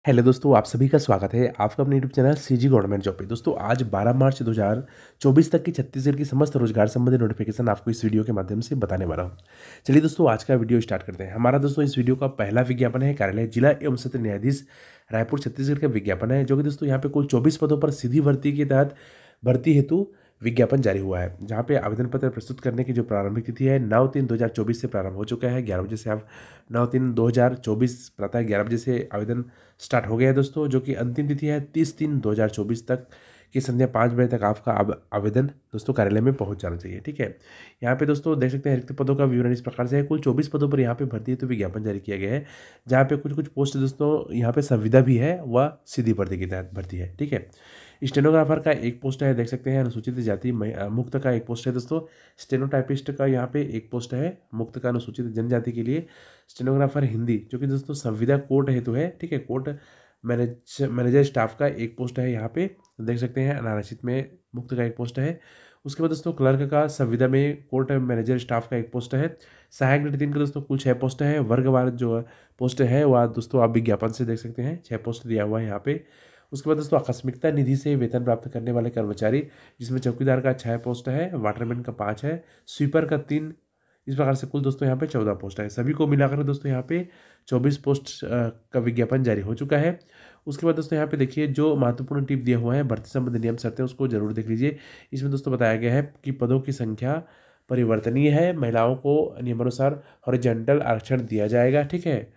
Hello दोस्तों, आप सभी का स्वागत है आपका अपने YouTube channel CG government job पे। दोस्तों आज 12 मार्च 2024 तक की छत्तीसगढ़ की समस्त रोजगार संबंधी नोटिफिकेशन आपको इस वीडियो के माध्यम से बताने वाला हूँ। चलिए दोस्तों, आज का वीडियो स्टार्ट करते हैं। हमारा दोस्तों इस वीडियो का पहला विज्ञापन है कार्यालय जिला एवं सत्र न्यायाधीश रायपुर छत्तीसगढ़ का विज्ञापन है, जो कि दोस्तों यहाँ पे कुल 24 पदों पर सीधी भर्ती के तहत भर्ती हेतु विज्ञापन जारी हुआ है, जहाँ पे आवेदन पत्र प्रस्तुत करने की जो प्रारंभिक तिथि है 9/3/2024 से प्रारंभ हो चुका है। 11 बजे से आप 9/3/2024 प्रातः 11 बजे से आवेदन स्टार्ट हो गया है दोस्तों, जो कि अंतिम तिथि है 30/3/2024 तक की संध्या 5 बजे तक आपका आवेदन दोस्तों कार्यालय में पहुंच जाना चाहिए। ठीक है, यहाँ पे दोस्तों देख सकते हैं रिक्त पदों का विवरण इस प्रकार से है। कुल 24 पदों पर यहाँ पे भर्ती हेतु विज्ञापन जारी किया गया है, जहाँ पे कुछ कुछ पोस्ट दोस्तों यहाँ पे संविदा भी है, वह सीधी भर्ती के तहत भर्ती है। ठीक है, स्टेनोग्राफर का एक पोस्ट है, देख सकते हैं। अनुसूचित जाति मुक्त का एक पोस्ट है दोस्तों। स्टेनोटाइपिस्ट का यहाँ पे एक पोस्ट है मुक्त का अनुसूचित जनजाति के लिए। स्टेनोग्राफर हिंदी, जो कि दोस्तों संविदा कोर्ट हेतु है। ठीक है, कोर्ट मैनेजर स्टाफ का एक पोस्ट है यहाँ पे, देख सकते हैं। अनारक्षित में मुक्त का एक पोस्ट है। उसके बाद दोस्तों क्लर्क का संविदा में कोर्ट मैनेजर स्टाफ का एक पोस्ट है। सहायक ग्रेड 3 का दोस्तों कुल 6 पोस्ट है। वर्गवार जो पोस्ट है वह दोस्तों आप विज्ञापन से देख सकते हैं, 6 पोस्ट दिया हुआ है यहाँ पे। उसके बाद दोस्तों आकस्मिकता निधि से वेतन प्राप्त करने वाले कर्मचारी, जिसमें चौकीदार का 6 पोस्ट है, वाटरमैन का 5 है, स्वीपर का 3। इस प्रकार से कुल दोस्तों यहाँ पे 14 पोस्ट है। सभी को मिलाकर दोस्तों यहाँ पे 24 पोस्ट का विज्ञापन जारी हो चुका है। उसके बाद दोस्तों यहाँ पे देखिए जो महत्वपूर्ण टिप दिया हुआ है भर्ती संबंधी नियम शर्तें, उसको जरूर देख लीजिए। इसमें दोस्तों बताया गया है कि पदों की संख्या परिवर्तनीय है, महिलाओं को नियमानुसार हॉरिजॉन्टल आरक्षण दिया जाएगा। ठीक है,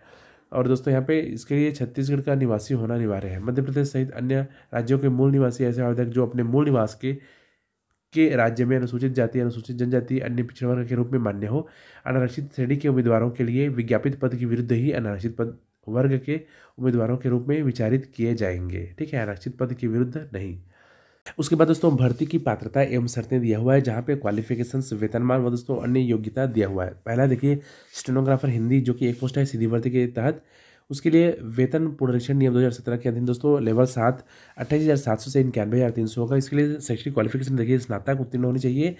और दोस्तों यहाँ पे इसके लिए छत्तीसगढ़ का निवासी होना अनिवार्य है। मध्य प्रदेश सहित अन्य राज्यों के मूल निवासी ऐसे आवेदक जो अपने मूल निवास के राज्य में अनुसूचित जाति, अनुसूचित जनजाति, अन्य पिछड़ा वर्ग के रूप में मान्य हो। अनारक्षित श्रेणी के उम्मीदवारों के लिए विज्ञापित पद के विरुद्ध ही अनारक्षित पद वर्ग के उम्मीदवारों के रूप में विचारित किए जाएंगे। ठीक है, आरक्षित पद के विरुद्ध नहीं। उसके बाद दोस्तों भर्ती की पात्रता एवं शर्तें दिया हुआ है, जहाँ पे क्वालिफिकेशंस, वेतनमान व दोस्तों अन्य योग्यता दिया हुआ है। पहला देखिए स्टेनोग्राफर हिंदी, जो कि एक पोस्ट है सीधी भर्ती के तहत। उसके लिए वेतन पुनरीक्षण नियम 2017 के अधीन दोस्तों लेवल 7 28,700 से 91,300 होगा। इसके लिए शैक्षणिक क्वालिफिकेशन देखिए स्नातक उत्तीर्ण होनी चाहिए।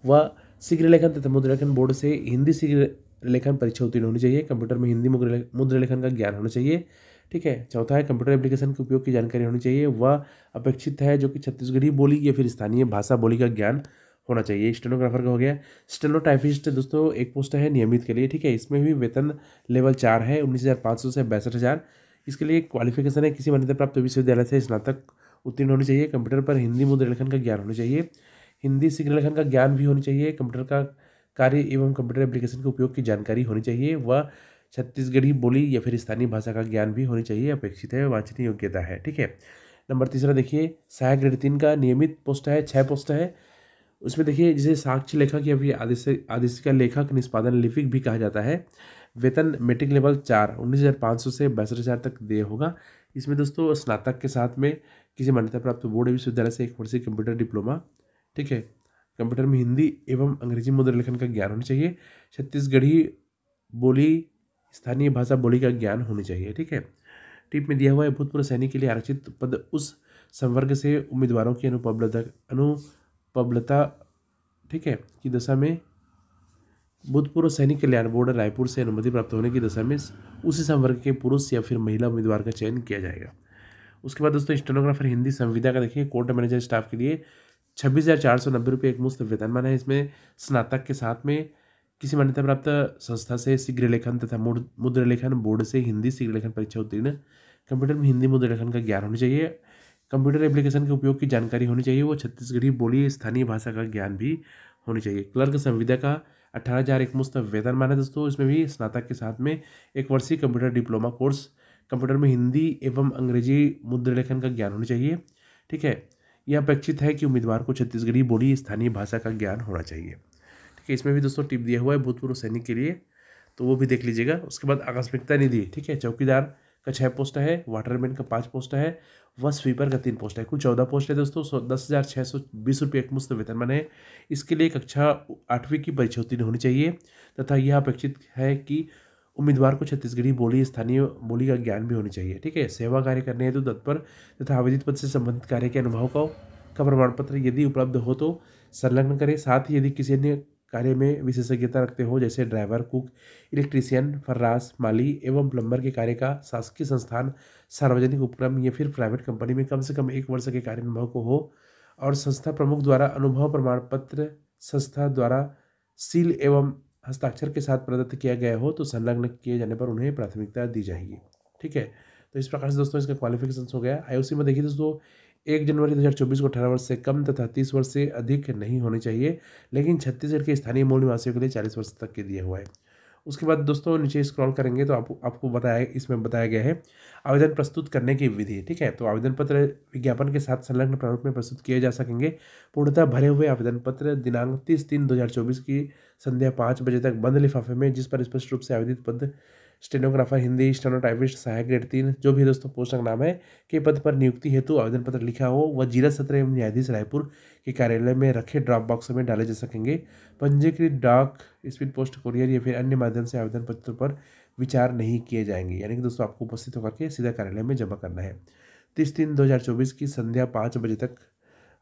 वह शीघ्र लेखन तथा मुद्रा लेखन बोर्ड से हिंदी शीघ्र लेखन परीक्षा उत्तीर्ण होनी चाहिए। कंप्यूटर में हिंदी मुद्रा लेखन का ज्ञान होना चाहिए। ठीक है, चौथा है कंप्यूटर एप्लीकेशन के उपयोग की जानकारी होनी चाहिए। वह अपेक्षित है जो कि छत्तीसगढ़ी बोली या फिर स्थानीय भाषा बोली का ज्ञान होना चाहिए। स्टेनोग्राफर का हो गया। स्टेनोटाइपिस्ट दोस्तों एक पोस्ट है नियमित के लिए। ठीक है, इसमें भी वेतन लेवल 4 है, 19,500 से 62,000। इसके लिए क्वालिफिकेशन है किसी मान्यता प्राप्त विश्वविद्यालय से स्नातक उत्तीर्ण होनी चाहिए। कंप्यूटर पर हिंदी मुद्रा लेखन का ज्ञान होना चाहिए। हिंदी शीघ्र लेखन का ज्ञान भी होनी चाहिए। कंप्यूटर का कार्य एवं कंप्यूटर एप्लीकेशन के उपयोग की जानकारी होनी चाहिए। वह छत्तीसगढ़ी बोली या फिर स्थानीय भाषा का ज्ञान भी होनी चाहिए, अपेक्षित है, वांछनीय योग्यता है। ठीक है, नंबर तीसरा देखिए सहायक ग्रेड 3 का नियमित पोस्ट है, 6 पोस्ट है। उसमें देखिए जिसे साक्ष्य लेखक या फिर आदेशिका लेखक निष्पादन लिपिक भी कहा जाता है। वेतन मैट्रिक लेवल 4 19,500 से 62,000 तक दिए होगा। इसमें दोस्तों स्नातक के साथ में किसी मान्यता प्राप्त बोर्ड विश्वविद्यालय से 1 वर्षीय कंप्यूटर डिप्लोमा। ठीक है, कंप्यूटर में हिंदी एवं अंग्रेजी मुद्रा लेखन का ज्ञान होना चाहिए। छत्तीसगढ़ी बोली, स्थानीय भाषा बोली का ज्ञान होनी चाहिए। ठीक है, टिप में दिया हुआ है भूतपूर्व सैनिक के लिए आरक्षित पद उस संवर्ग से उम्मीदवारों की अनुपलब्धता, ठीक है, की दशा में भूतपूर्व सैनिक कल्याण बोर्ड रायपुर से अनुमति प्राप्त होने की दशा में उसी संवर्ग के पुरुष या फिर महिला उम्मीदवार का चयन किया जाएगा। उसके बाद दोस्तों स्टेनोग्राफर हिंदी संविदा का देखिए कोर्ट मैनेजर स्टाफ के लिए 26,490 रुपये एक मुफ्त वेतनमान है। इसमें स्नातक के साथ में किसी मान्यता प्राप्त संस्था से शीघ्र लेखन तथा मुद्रा लेखन बोर्ड से हिंदी शीघ्र लेखन परीक्षा उत्तीर्ण, कंप्यूटर में हिंदी मुद्रा लेखन का ज्ञान होना चाहिए। कंप्यूटर एप्लीकेशन के उपयोग की जानकारी होनी चाहिए। वो छत्तीसगढ़ी बोली स्थानीय भाषा का ज्ञान भी होनी चाहिए। क्लर्क संविदा का 18,000 एक मुफ्त वेतनमान है दोस्तों। इसमें भी स्नातक के साथ में 1 वर्षीय कंप्यूटर डिप्लोमा कोर्स, कंप्यूटर में हिंदी एवं अंग्रेजी मुद्रा लेखन का ज्ञान होना चाहिए। ठीक है, यह अपेक्षित है कि उम्मीदवार को छत्तीसगढ़ी बोली स्थानीय भाषा का ज्ञान होना चाहिए। ठीक है, इसमें भी दोस्तों टिप दिया हुआ है भूतपूर्व सैनिक के लिए, तो वो भी देख लीजिएगा। उसके बाद आकस्मिकता निधि, ठीक है, चौकीदार का 6 पोस्ट है, वाटरमैन का 5 पोस्ट है, व स्वीपर का 3 पोस्ट है। कुल 14 पोस्ट है दोस्तों। 10,620 रुपये एक मुफ्त वेतनमान है। इसके लिए कक्षा 8वीं की परीक्षा उत्तीर्ण होनी चाहिए तथा यह अपेक्षित है कि उम्मीदवार को छत्तीसगढ़ी बोली स्थानीय बोली का ज्ञान भी होनी चाहिए। ठीक है, सेवा कार्य करने हेतु तत्पर तथा आवेदित पद से संबंधित कार्य के अनुभव का प्रमाण पत्र यदि उपलब्ध हो तो संलग्न करें। साथ ही यदि किसी अन्य कार्य में विशेषज्ञता रखते हो, जैसे ड्राइवर, कुक, इलेक्ट्रीशियन, फर्राश, माली एवं प्लम्बर के कार्य का शासकीय संस्थान, सार्वजनिक उपक्रम या फिर प्राइवेट कंपनी में कम से कम 1 वर्ष के कार्य अनुभव को हो और संस्था प्रमुख द्वारा अनुभव प्रमाण पत्र संस्था द्वारा सील एवं हस्ताक्षर के साथ प्रदत्त किया गया हो तो संलग्न किए जाने पर उन्हें प्राथमिकता दी जाएगी। ठीक है, तो इस प्रकार से दोस्तों इसका क्वालिफिकेशन हो गया। आईओसी में देखिए दोस्तों 1 जनवरी 2024 को 18 वर्ष से कम तथा 30 वर्ष से अधिक नहीं होनी चाहिए, लेकिन छत्तीसगढ़ के स्थानीय मूल निवासियों के लिए 40 वर्ष तक के दिया हुआ है। उसके बाद दोस्तों नीचे स्क्रॉल करेंगे तो आपको बताया गया है आवेदन प्रस्तुत करने की विधि। ठीक है, तो आवेदन पत्र विज्ञापन के साथ संलग्न प्रारूप में प्रस्तुत किए जा सकेंगे। पूर्णतः भरे हुए आवेदन पत्र दिनांक 30/3/2024 की संध्या 5 बजे तक बंद लिफाफे में, जिस पर स्पष्ट रूप से आवेदित पद स्टेनोग्राफर हिंदी, स्टेनोटाइपिस्ट, सहायक ग्रेड 3 जो भी दोस्तों पोस्ट का नाम है के पद पर नियुक्ति हेतु आवेदन पत्र लिखा हो वह जिला सत्र एवं न्यायाधीश रायपुर के कार्यालय में रखे ड्रॉप बॉक्स में डाले जा सकेंगे। पंजीकृत डाक, स्पीड पोस्ट, कुरियर या फिर अन्य माध्यम से आवेदन पत्र पर विचार नहीं किए जाएंगे, यानी कि दोस्तों आपको उपस्थित होकर के सीधा कार्यालय में जमा करना है। 30/3/2024 की संध्या 5 बजे तक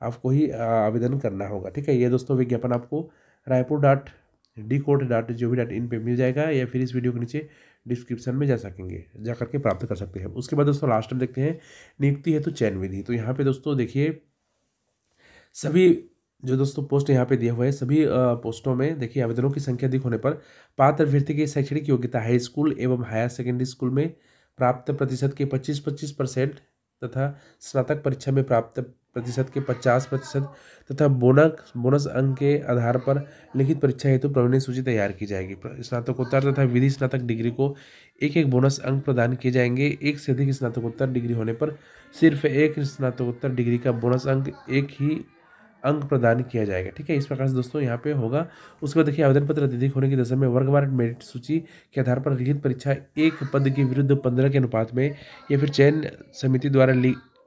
आपको ही आवेदन करना होगा। ठीक है, ये दोस्तों विज्ञापन आपको raipur.dcode.gov.in पे मिल जाएगा या फिर इस वीडियो के नीचे डिस्क्रिप्शन में जा करके प्राप्त कर सकते हैं। उसके बाद दोस्तों लास्ट में देखते हैं नियुक्ति हेतु चयन विधि। तो यहाँ पे दोस्तों देखिए सभी जो दोस्तों पोस्ट यहाँ पे दिया हुआ है सभी पोस्टों में देखिए आवेदनों की संख्या अधिक होने पर पात्र अभ्यर्थी की शैक्षणिक योग्यता हाई स्कूल एवं हायर सेकेंडरी स्कूल में प्राप्त प्रतिशत के 25% तथा स्नातक परीक्षा में प्राप्त प्रतिशत के 50% तथा बोनस अंक के आधार पर लिखित परीक्षा हेतु प्रवीण सूची तैयार की जाएगी। स्नातकोत्तर तथा विधि स्नातक डिग्री को एक बोनस अंक प्रदान किए जाएंगे। एक से अधिक स्नातकोत्तर डिग्री होने पर सिर्फ एक स्नातकोत्तर डिग्री का बोनस अंक एक ही अंक प्रदान किया जाएगा। ठीक है, इस प्रकार से दोस्तों यहाँ पे होगा। उसके बाद देखिए आवेदन पत्र अत्यधिक होने की दशा में वर्गवार मेरिट सूची के आधार पर लिखित परीक्षा एक पद के विरुद्ध 15 के अनुपात में या फिर चयन समिति द्वारा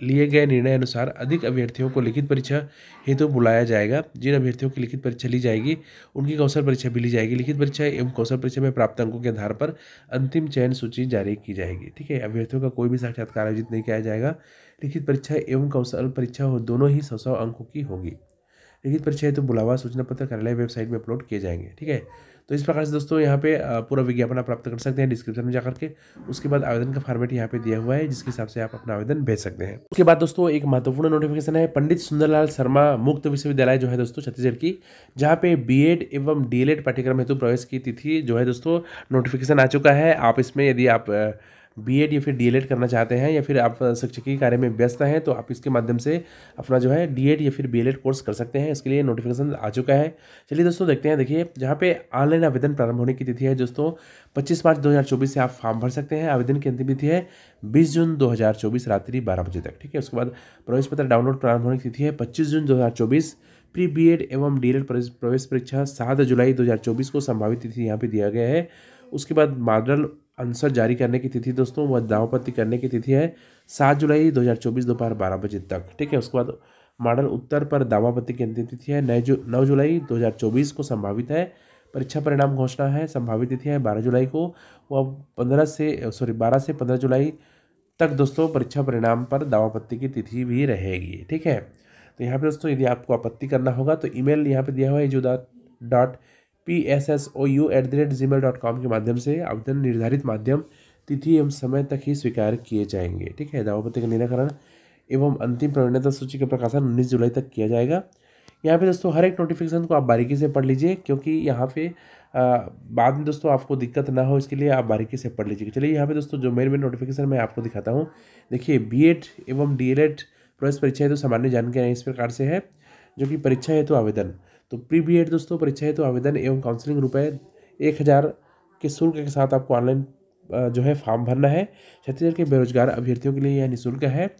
लिए गए निर्णय अनुसार अधिक अभ्यर्थियों को लिखित परीक्षा हेतु बुलाया जाएगा। जिन अभ्यर्थियों की लिखित परीक्षा ली जाएगी उनकी कौशल परीक्षा भी ली जाएगी। लिखित परीक्षा एवं कौशल परीक्षा में प्राप्त अंकों के आधार पर अंतिम चयन सूची जारी की जाएगी। ठीक है, अभ्यर्थियों का कोई भी साक्षात्कार आयोजित नहीं किया जाएगा। लिखित परीक्षा एवं कौशल परीक्षा दोनों ही 100 अंकों की होगी। लिखित परीक्षा हेतु बुलावा सूचना पत्र कार्यालय वेबसाइट में अपलोड किए जाएंगे। ठीक है, तो इस प्रकार से दोस्तों यहाँ पे पूरा विज्ञापन आप प्राप्त कर सकते हैं डिस्क्रिप्शन में जाकर के। उसके बाद आवेदन का फॉर्मेट यहाँ पे दिया हुआ है जिसके हिसाब से आप अपना आवेदन भेज सकते हैं। उसके बाद दोस्तों एक महत्वपूर्ण नोटिफिकेशन है पंडित सुंदरलाल शर्मा मुक्त विश्वविद्यालय जो है दोस्तों छत्तीसगढ़ की, जहाँ पे बीएड एवं डीएलएड पाठ्यक्रम हेतु प्रवेश की तिथि जो है दोस्तों नोटिफिकेशन आ चुका है। आप इसमें यदि आप बीएड या फिर डीएलएड करना चाहते हैं या फिर आप शिक्षकीय कार्य में व्यस्त हैं तो आप इसके माध्यम से अपना जो है डीएड या फिर बीएलएड कोर्स कर सकते हैं। इसके लिए नोटिफिकेशन आ चुका है। चलिए दोस्तों देखते हैं। देखिए जहाँ पे ऑनलाइन आवेदन प्रारंभ होने की तिथि है दोस्तों 25 मार्च 2024 से आप फॉर्म भर सकते हैं। आवेदन की अंतिम तिथि है 20 जून 2024 रात्रि 12 बजे तक। ठीक है, उसके बाद प्रवेश पत्र डाउनलोड प्रारंभ होने की तिथि है 25 जून 2024। प्री बीएड एवं डीएलएड प्रवेश परीक्षा 7 जुलाई 2024 को संभावित तिथि यहाँ पे दिया गया है। उसके बाद मॉडल आंसर जारी करने की तिथि दोस्तों वह दावापत्ती करने की तिथि है 7 जुलाई 2024 दोपहर 12 बजे तक। ठीक है, उसके बाद मॉडल उत्तर पर दावापत्ती की अंतिम तिथि है 9 जुलाई 2024 को संभावित है। परीक्षा परिणाम घोषणा है संभावित तिथि है 12 जुलाई को। वह 12 से 15 जुलाई तक दोस्तों परीक्षा परिणाम पर दावापत्ती की तिथि भी रहेगी। ठीक है, तो यहाँ पे दोस्तों यदि आपको आपत्ति करना होगा तो ईमेल यहाँ पे दिया हुआ है PSSOU@gmail.com के माध्यम से आवेदन निर्धारित माध्यम तिथि एवं समय तक ही स्वीकार किए जाएंगे। ठीक है, दावापत्ती का निराकरण एवं अंतिम प्रवीणता सूची का प्रकाशन 19 जुलाई तक किया जाएगा। यहाँ पे दोस्तों हर एक नोटिफिकेशन को आप बारीकी से पढ़ लीजिए क्योंकि यहाँ पे बाद में दोस्तों आपको दिक्कत ना हो इसके लिए आप बारीकी से पढ़ लीजिए। चलिए यहाँ पे दोस्तों जो मेन नोटिफिकेशन मैं आपको दिखाता हूँ। देखिए बीएड एवं डीएलएड प्रवेश परीक्षा है तो सामान्य जानकारी इस प्रकार से है जो कि परीक्षा है तो आवेदन। तो प्री बीएड दोस्तों परीक्षा है तो आवेदन एवं काउंसलिंग रुपये 1000 के शुल्क के साथ आपको ऑनलाइन जो है फॉर्म भरना है। छत्तीसगढ़ के बेरोजगार अभ्यर्थियों के लिए यह निःशुल्क है।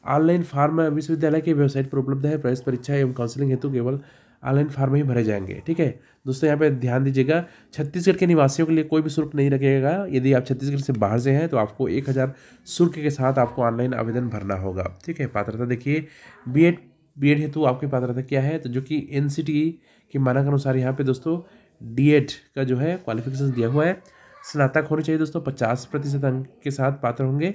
ऑनलाइन फॉर्म विश्वविद्यालय की वेबसाइट पर उपलब्ध है। प्रवेश परीक्षा एवं काउंसलिंग हेतु केवल ऑनलाइन फॉर्म ही भरे जाएंगे। ठीक है दोस्तों, यहाँ पे ध्यान दीजिएगा छत्तीसगढ़ के निवासियों के लिए कोई भी शुल्क नहीं लगेगा। यदि आप छत्तीसगढ़ से बाहर से हैं तो आपको 1000 शुल्क के साथ आपको ऑनलाइन आवेदन भरना होगा। ठीक है, पात्रता देखिए बीएड हेतु आपकी पात्रता क्या है तो जो कि एनसीटीई के मानक अनुसार यहाँ पे दोस्तों डीएड का जो है क्वालिफिकेशन दिया हुआ है। स्नातक होनी चाहिए दोस्तों 50% अंक के साथ पात्र होंगे।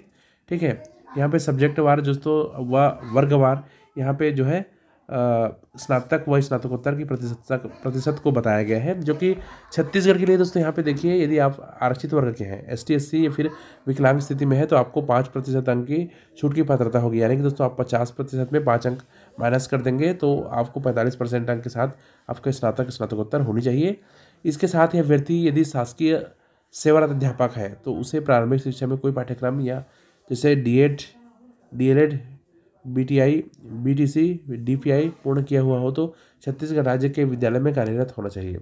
ठीक है, यहाँ पे सब्जेक्ट वार दोस्तों व वर्गवार यहाँ पे जो है स्नातक व स्नातकोत्तर की प्रतिशत को बताया गया है, जो कि छत्तीसगढ़ के लिए दोस्तों यहाँ पे देखिए, यदि आप आरक्षित वर्ग के हैं, ST SC या फिर विकलांग स्थिति में है, तो आपको 5% अंक की छूट की पात्रता होगी। यानी कि दोस्तों आप 50% में 5 अंक माइनस कर देंगे तो आपको 45% अंक के साथ आपका स्नातकोत्तर होनी चाहिए। इसके साथ ही अभ्यर्थी यदि शासकीय सेवारत अध्यापक है तो उसे प्रारंभिक शिक्षा में कोई पाठ्यक्रम या जैसे DED BTI BTC DPI पूर्ण किया हुआ हो तो छत्तीसगढ़ राज्य के विद्यालय में कार्यरत होना चाहिए।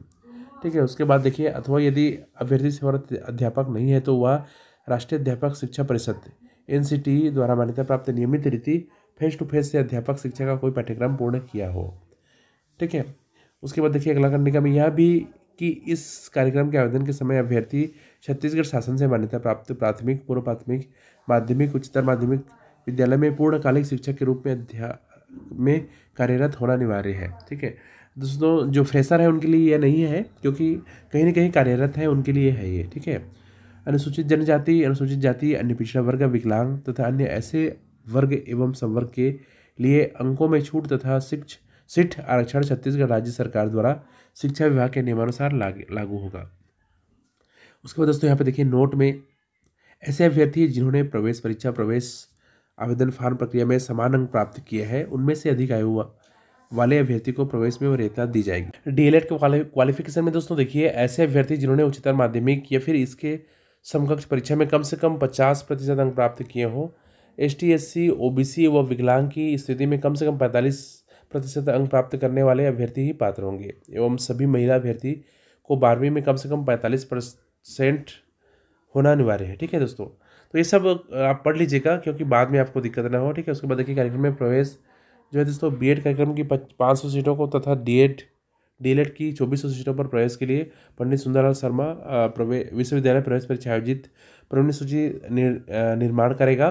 ठीक है, उसके बाद देखिए, अथवा यदि अभ्यर्थी सेवारत अध्यापक नहीं है तो वह राष्ट्रीय अध्यापक शिक्षा परिषद NCTE द्वारा मान्यता प्राप्त नियमित रीति फेस टू फेस से अध्यापक शिक्षा का कोई पाठ्यक्रम पूर्ण किया हो। ठीक है, उसके बाद देखिए, अगला कंडिका में यह भी कि इस कार्यक्रम के आवेदन के समय अभ्यर्थी छत्तीसगढ़ शासन से मान्यता प्राप्त प्राथमिक, पूर्व प्राथमिक, माध्यमिक, उच्चतर माध्यमिक विद्यालय में पूर्णकालिक शिक्षक के रूप में कार्यरत होना अनिवार्य है। ठीक है दोस्तों, जो फ्रेशर है उनके लिए यह नहीं है, क्योंकि कहीं ना कहीं कार्यरत है उनके लिए है ये। ठीक है, अनुसूचित जनजाति, अनुसूचित जाति, अन्य पिछड़ा वर्ग, विकलांग तथा अन्य ऐसे वर्ग एवं संवर्ग के लिए अंकों में छूट तथा सीट आरक्षण छत्तीसगढ़ राज्य सरकार द्वारा शिक्षा विभाग के नियमानुसार लागू होगा। उसके बाद दोस्तों यहाँ पे देखिए, नोट में ऐसे अभ्यर्थी जिन्होंने प्रवेश परीक्षा, प्रवेश आवेदन फॉर्म प्रक्रिया में समान अंक प्राप्त किए हैं, उनमें से अधिक आयु वाले अभ्यर्थी को प्रवेश में वरीयता दी जाएगी। DLED के क्वालिफिकेशन में दोस्तों देखिए, ऐसे अभ्यर्थी जिन्होंने उच्चतर माध्यमिक या फिर इसके समकक्ष परीक्षा में कम से कम 50% अंक प्राप्त किए हों, ST SC OBC व विकलांग की स्थिति में कम से कम 45% अंक प्राप्त करने वाले अभ्यर्थी ही पात्र होंगे, एवं सभी महिला अभ्यर्थी को 12वीं में कम से कम 45% होना अनिवार्य है। ठीक है दोस्तों, तो ये सब आप पढ़ लीजिएगा, क्योंकि बाद में आपको दिक्कत ना हो। ठीक है, उसके बाद देखिए, कार्यक्रम में प्रवेश जो है दोस्तों, BED कार्यक्रम की 500 सीटों को तथा DLED की 2400 सीटों पर प्रवेश के लिए पंडित सुंदरलाल शर्मा विश्वविद्यालय प्रवेश परीक्षा आयोजित प्रवेश सूची निर्माण करेगा।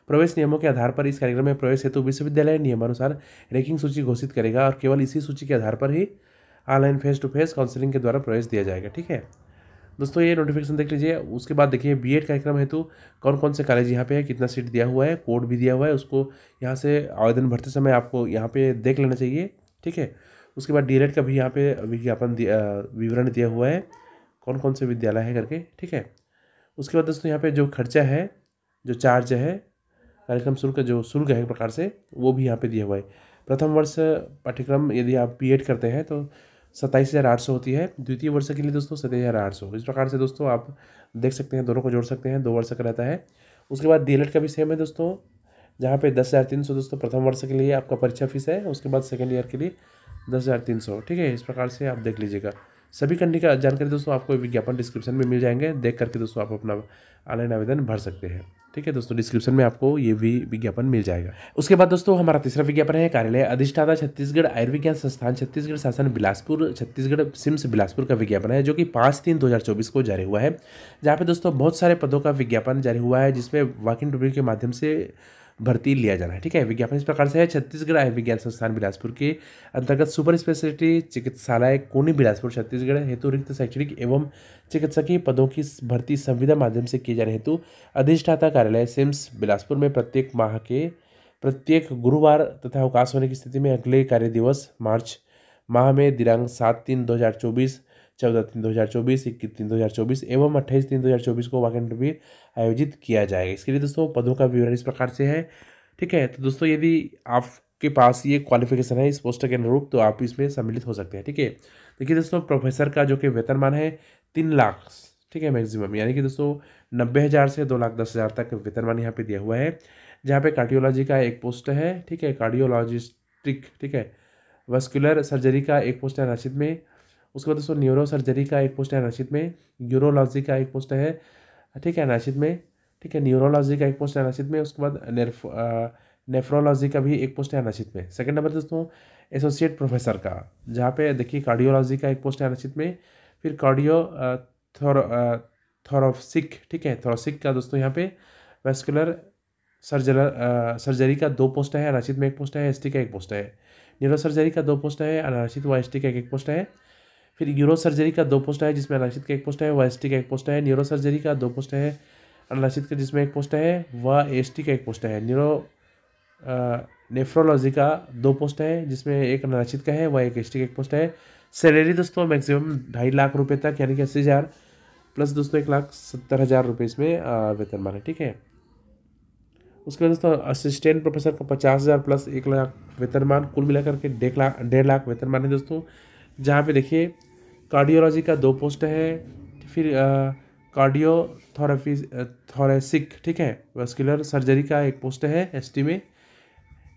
प्रवेश नियमों के आधार पर इस कार्यक्रम में प्रवेश हेतु विश्वविद्यालय नियमानुसार रैंकिंग सूची घोषित करेगा और केवल इसी सूची के आधार पर ही online face to face counselling के द्वारा प्रवेश दिया जाएगा। ठीक है दोस्तों, ये नोटिफिकेशन देख लीजिए। उसके बाद देखिए, BED कार्यक्रम हेतु कौन कौन से कॉलेज यहाँ पे है, कितना सीट दिया हुआ है, कोड भी दिया हुआ है, उसको यहाँ से आवेदन भरते समय आपको यहाँ पे देख लेना चाहिए। ठीक है, उसके बाद DLED का भी यहाँ पे विज्ञापन विवरण दिया हुआ है, कौन कौन से विद्यालय है करके। ठीक है, उसके बाद दोस्तों यहाँ पे जो खर्चा है, जो चार्ज है, कार्यक्रम शुल्क, जो शुल्क है एक प्रकार से, वो भी यहाँ पे दिया हुआ है। प्रथम वर्ष पाठ्यक्रम यदि आप BED करते हैं तो 27,800 होती है, द्वितीय वर्ष के लिए दोस्तों 27,800। इस प्रकार से दोस्तों आप देख सकते हैं, दोनों को जोड़ सकते हैं, 2 वर्ष का रहता है। उसके बाद DLED का भी सेम है दोस्तों, जहाँ पे 10,300 दोस्तों प्रथम वर्ष के लिए आपका परीक्षा फीस है, उसके बाद सेकेंड ईयर के लिए 10,300। ठीक है, इस प्रकार से आप देख लीजिएगा। सभी कंडी का जानकारी दोस्तों आपको विज्ञापन डिस्क्रिप्शन में मिल जाएंगे, देख करके दोस्तों आप अपना ऑनलाइन आवेदन भर सकते हैं। ठीक है दोस्तों, डिस्क्रिप्शन में आपको ये भी विज्ञापन मिल जाएगा। उसके बाद दोस्तों हमारा तीसरा विज्ञापन है, कार्यालय अधिष्ठाता छत्तीसगढ़ आयुर्विज्ञान संस्थान छत्तीसगढ़ शासन बिलासपुर, छत्तीसगढ़ सिम्स बिलासपुर का विज्ञापन है, जो कि 5/3/2024 को जारी हुआ है। जहाँ पे दोस्तों बहुत सारे पदों का विज्ञापन जारी हुआ है, जिसमें वॉक इन इंटरव्यू के माध्यम से भर्ती लिया जाना है। ठीक है, विज्ञापन इस प्रकार से है, छत्तीसगढ़ आयुर्विज्ञान संस्थान बिलासपुर के अंतर्गत सुपर स्पेशलिटी चिकित्सालय कोनी बिलासपुर छत्तीसगढ़ हेतु रिक्त शैक्षणिक एवं चिकित्सकीय पदों की भर्ती संविदा माध्यम से किए जाने हेतु अधिष्ठाता कार्यालय सिम्स बिलासपुर में प्रत्येक माह के प्रत्येक गुरुवार तथा अवकाश होने की स्थिति में अगले कार्य दिवस मार्च माह में दिनांक 7/3/2024, 14/3/2024, 21/3/2024 एवं 28/3/2024 को वॉक इन इंटरव्यू आयोजित किया जाएगा। इसके लिए दोस्तों पदों का विवरण इस प्रकार से है। ठीक है, तो दोस्तों यदि आपके पास ये क्वालिफिकेशन है इस पोस्ट के अनुरूप, तो आप इसमें सम्मिलित हो सकते हैं। ठीक है, देखिए दोस्तों, प्रोफेसर का जो कि वेतनमान है 3 लाख, ठीक है, मैक्सिमम, यानी कि दोस्तों 90,000 से 2,10,000 तक वेतनमान यहाँ पे दिया हुआ है। जहाँ पे कार्डियोलॉजी का एक पोस्ट है, ठीक है, कार्डियोलॉजिस्टिक, ठीक है, वस्कुलर सर्जरी का एक पोस्ट है नासिक में। उसके बाद दोस्तों न्यूरो सर्जरी का एक पोस्ट है नासिक में, यूरोलॉजी का एक पोस्ट है, ठीक है, नासिक में, ठीक है, न्यूरोलॉजी का एक पोस्ट है नासिक में। उसके बाद नेफ्रोलॉजी का भी एक पोस्ट है नासिक में। सेकंड नंबर दोस्तों एसोसिएट प्रोफेसर का, जहाँ पे देखिए कार्डियोलॉजी का एक पोस्ट है नासिक में, फिर थोरोसिक, ठीक है, थोरोसिक का दोस्तों यहाँ पे वैस्कुलर सर्जरी का 2 पोस्ट है, अनारक्षित में 1 पोस्ट है, ST का 1 पोस्ट है। न्यूरो सर्जरी का 2 पोस्ट है, अनारक्षित व ST का 1 पोस्ट है। फिर यूरो सर्जरी का 2 पोस्ट है, जिसमें अनारक्षित का 1 पोस्ट है व ST का 1 पोस्ट है। न्यूरो सर्जरी का 2 पोस्ट है, अनारक्षित का जिसमें 1 पोस्ट है व ST का 1 पोस्ट है। नेफ्रोलॉजी का 2 पोस्ट है, जिसमें एक अनारक्षित का है व एक एसटी का एक पोस्ट है। सैलरी दोस्तों मैक्सिमम 2.5 लाख रुपए तक, यानी कि 80,000 प्लस दोस्तों 1,70,000 रुपये इसमें वेतनमान है, ठीक है। उसके बाद दोस्तों असिस्टेंट प्रोफेसर का 50,000 प्लस 1 लाख वेतनमान, कुल मिलाकर के 1.5 लाख वेतनमान है दोस्तों। जहाँ पे देखिए कार्डियोलॉजी का 2 पोस्ट है, फिर कार्डियो थोरेसिक, ठीक है, वस्कुलर सर्जरी का 1 पोस्ट है एसटी में।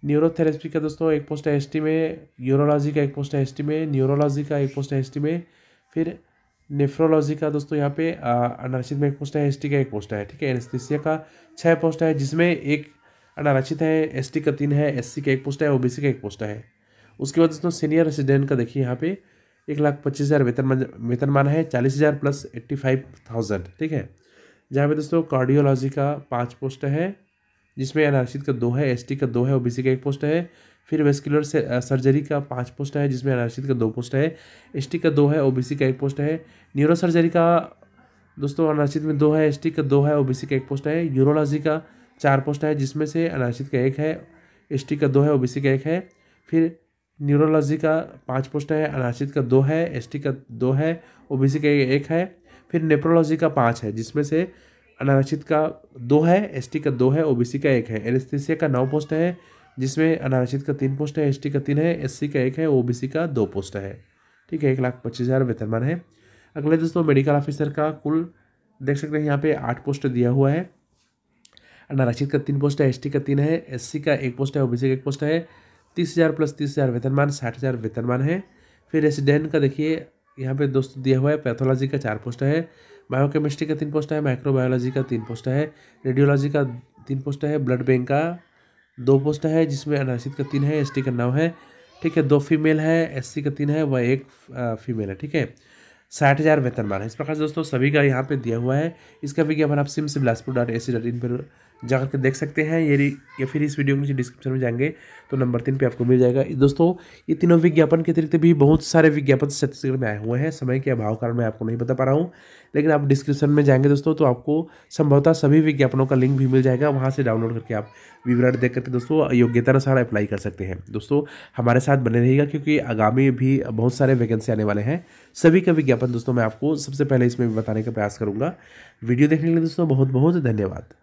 न्यूरोथेरेपी का दोस्तों 1 पोस्ट है एसटी में। यूरोलॉजी का 1 पोस्ट है एसटी में। न्यूरोलॉजी का 1 पोस्ट है एसटी में। फिर नेफ्रोलॉजी का दोस्तों यहाँ पे अनारक्षित में 1 पोस्ट है, एसटी का 1 पोस्ट है, ठीक है। एनेस्थीसिया का 6 पोस्ट है, जिसमें एक अनारक्षित है, एसटी का 3 है, एससी का 1 पोस्ट है, ओबीसी का 1 पोस्ट है। उसके बाद दोस्तों सीनियर रेसिडेंट का देखिए यहाँ पे 1,25,000 वेतनमान है, 40,000 प्लस 85,000, ठीक है। जहाँ पे दोस्तों कार्डियोलॉजी का 5 पोस्ट है, जिसमें अनारक्षित का 2 है, एसटी का 2 है, ओबीसी का 1 पोस्ट है। फिर वेस्कुलर सर्जरी का 5 पोस्ट है, जिसमें अनारक्षित का 2 पोस्ट है, एसटी का 2 है, ओबीसी का 1 पोस्ट है। न्यूरो सर्जरी का दोस्तों अनारक्षित में 2 है, एसटी का 2 है, ओबीसी का 1 पोस्ट है। यूरोलॉजी का 4 पोस्ट है, जिसमें से अनारक्षित का 1 है, एसटी का 2 है, ओबीसी का 1 है। फिर न्यूरोलॉजी का 5 पोस्ट है, अनारक्षित का 2 है, एसटी का 2 है, ओबीसी का 1 है। फिर नेप्रोलॉजी का 5 है, जिसमें से अनारक्षित का 2 है, एसटी का 2 है, ओबीसी का 1 है। एनेस्थीसिया का 9 पोस्ट है, जिसमें अनारक्षित का 3 पोस्ट है, एसटी का 3 है, एससी का 1 है, ओबीसी का 2 पोस्ट है, ठीक है। 1,25,000 वेतनमान है। अगले दोस्तों मेडिकल ऑफिसर का कुल देख सकते हैं यहाँ पे 8 पोस्ट दिया हुआ है। अनारक्षित का 3 पोस्ट है, एसटी का 3 है, एससी का 1 पोस्ट है, ओबीसी का 1 पोस्ट है। 30,000 प्लस 30,000 वेतनमान, 60,000 वेतनमान है। फिर रेसिडेंट का देखिए यहाँ पे दोस्तों दिया हुआ है, पैथोलॉजी का 4 पोस्ट है, बायोकेमिस्ट्री का 3 पोस्ट है, माइक्रोबायोलॉजी का 3 पोस्ट है, रेडियोलॉजी का 3 पोस्ट है, ब्लड बैंक का 2 पोस्ट है, जिसमें अनारक्षित का 3 है, एसटी का 9 है, ठीक है। 2 फीमेल है, एससी का 3 है, वह 1 फीमेल है, ठीक है। 60,000 वेतनमान है। इस प्रकार से दोस्तों सभी का यहाँ पे दिया हुआ है। इसका विज्ञापन आप simsbilaspur.ac.in पर जाकर के देख सकते हैं, या फिर इस वीडियो के नीचे डिस्क्रिप्शन में जाएंगे तो नंबर 3 पे आपको मिल जाएगा। दोस्तों ये तीनों विज्ञापन के अतिरिक्त भी बहुत सारे विज्ञापन छत्तीसगढ़ में आए हुए हैं। समय के अभाव कारण मैं आपको नहीं बता पा रहा हूँ, लेकिन आप डिस्क्रिप्शन में जाएंगे दोस्तों तो आपको संभवतः सभी विज्ञापनों का लिंक भी मिल जाएगा। वहाँ से डाउनलोड करके आप विवरण देख करके दोस्तों योग्यता अनुसार अप्लाई कर सकते हैं। दोस्तों हमारे साथ बने रहिएगा, क्योंकि आगामी भी बहुत सारे वैकेंसी आने वाले हैं। सभी का विज्ञापन दोस्तों मैं आपको सबसे पहले इसमें बताने का प्रयास करूँगा। वीडियो देखने के लिए दोस्तों बहुत बहुत धन्यवाद।